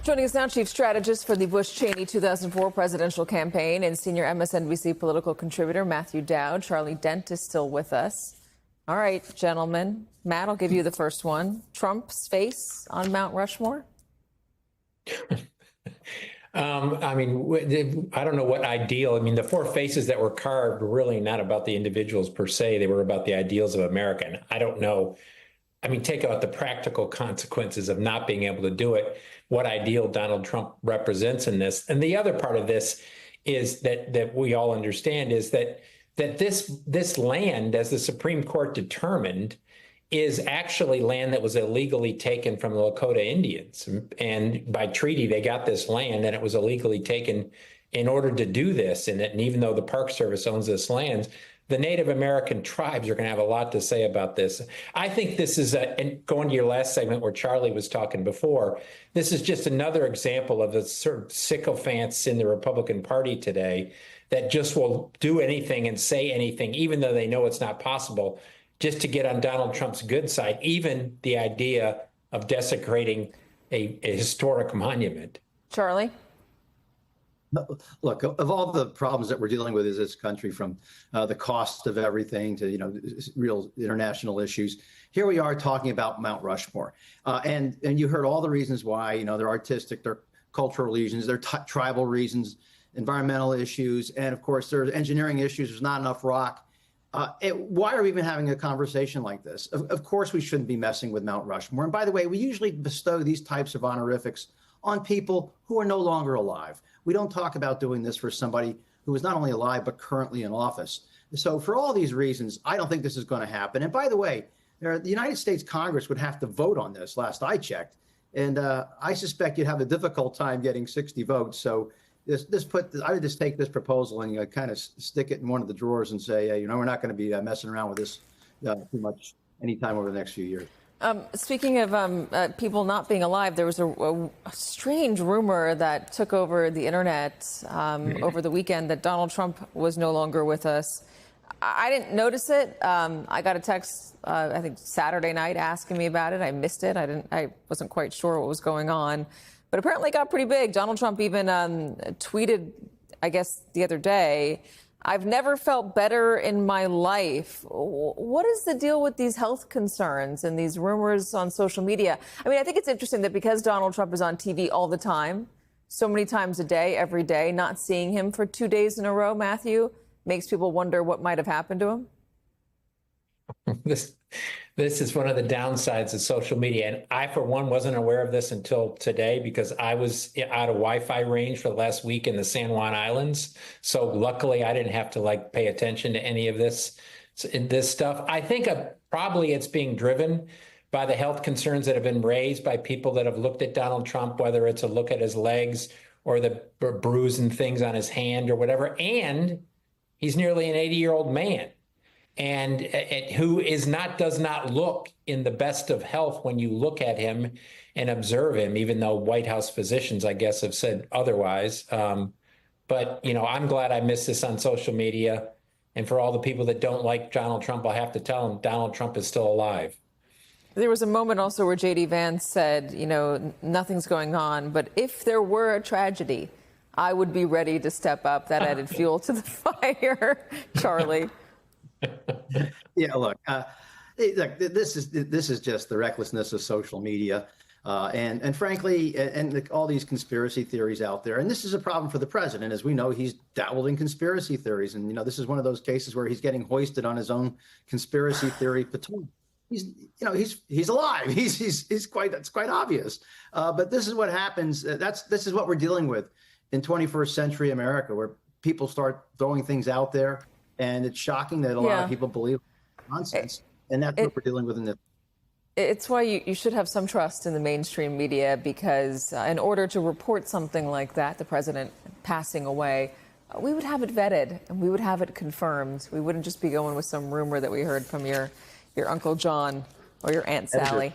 Joining us now, chief strategist for the Bush-Cheney 2004 presidential campaign and senior MSNBC political contributor Matthew Dowd. Charlie Dent is still with us. All right, gentlemen. Matt, I'll give you the first one. Trump's face on Mount Rushmore? I mean, I don't know what ideal. I mean, the four faces that were carved were really not about the individuals per se. They were about the ideals of America. And I don't know. I mean, take out the practical consequences of not being able to do it, what ideal Donald Trump represents in this. And the other part of this is that we all understand is that this land, as the Supreme Court determined, is actually land that was illegally taken from the Lakota Indians. And by treaty, they got this land, and it was illegally taken in order to do this. And even though the Park Service owns this land, the Native American tribes are going to have a lot to say about this. I think this is, and going to your last segment where Charlie was talking before, this is just another example of the sort of sycophants in the Republican Party today that just will do anything and say anything, even though they know it's not possible, just to get on Donald Trump's good side, even the idea of desecrating a historic monument. Charlie? Look, of all the problems that we're dealing with in this country, from the cost of everything to, real international issues, here we are talking about Mount Rushmore. And you heard all the reasons why, they're artistic, they're cultural reasons, they're tribal reasons, environmental issues, and of course, there's engineering issues. There's not enough rock. Why are we even having a conversation like this? Of course, we shouldn't be messing with Mount Rushmore. And by the way, we usually bestow these types of honorifics on people who are no longer alive. We don't talk about doing this for somebody who is not only alive, but currently in office. So for all these reasons, I don't think this is going to happen. And by the way, the United States Congress would have to vote on this, last I checked. And I suspect you'd have a difficult time getting 60 votes. So I would just take this proposal and kind of stick it in one of the drawers and say, we're not going to be messing around with this too much anytime over the next few years. Speaking of people not being alive, there was a strange rumor that took over the internet over the weekend that Donald Trump was no longer with us. I didn't notice it. I got a text, I think Saturday night, asking me about it. I missed it. I wasn't quite sure what was going on, but apparently it got pretty big. Donald Trump even tweeted, I guess, the other day, "I've never felt better in my life." What is the deal with these health concerns and these rumors on social media? I mean, I think it's interesting that because Donald Trump is on TV all the time, so many times a day, every day, not seeing him for 2 days in a row, Matthew, makes people wonder what might have happened to him. This is one of the downsides of social media. And I, for one, wasn't aware of this until today because I was out of Wi-Fi range for the last week in the San Juan Islands. So luckily, I didn't have to pay attention to any of this stuff. I think probably it's being driven by the health concerns that have been raised by people that have looked at Donald Trump, whether it's a look at his legs or the bruise and things on his hand or whatever. And he's nearly an 80-year-old man. And who does not look in the best of health when you look at him and observe him, even though White House physicians, I guess, have said otherwise. But, I'm glad I missed this on social media. And for all the people that don't like Donald Trump, I'll have to tell them Donald Trump is still alive. There was a moment also where J.D. Vance said, nothing's going on, but if there were a tragedy, I would be ready to step up. That added fuel to the fire. Charlie. Yeah, look, this is just the recklessness of social media, and frankly, all these conspiracy theories out there. And this is a problem for the president, as we know, he's dabbled in conspiracy theories, and this is one of those cases where he's getting hoisted on his own conspiracy theory platoon. He's alive. It's quite obvious. But this is what happens. This is what we're dealing with in 21st century America, where people start throwing things out there. And it's shocking that a lot of people believe nonsense. And that's what we're dealing with in this. It's why you should have some trust in the mainstream media, because in order to report something like that, the president passing away, we would have it vetted and we would have it confirmed. We wouldn't just be going with some rumor that we heard from your Uncle John or your Aunt Sally.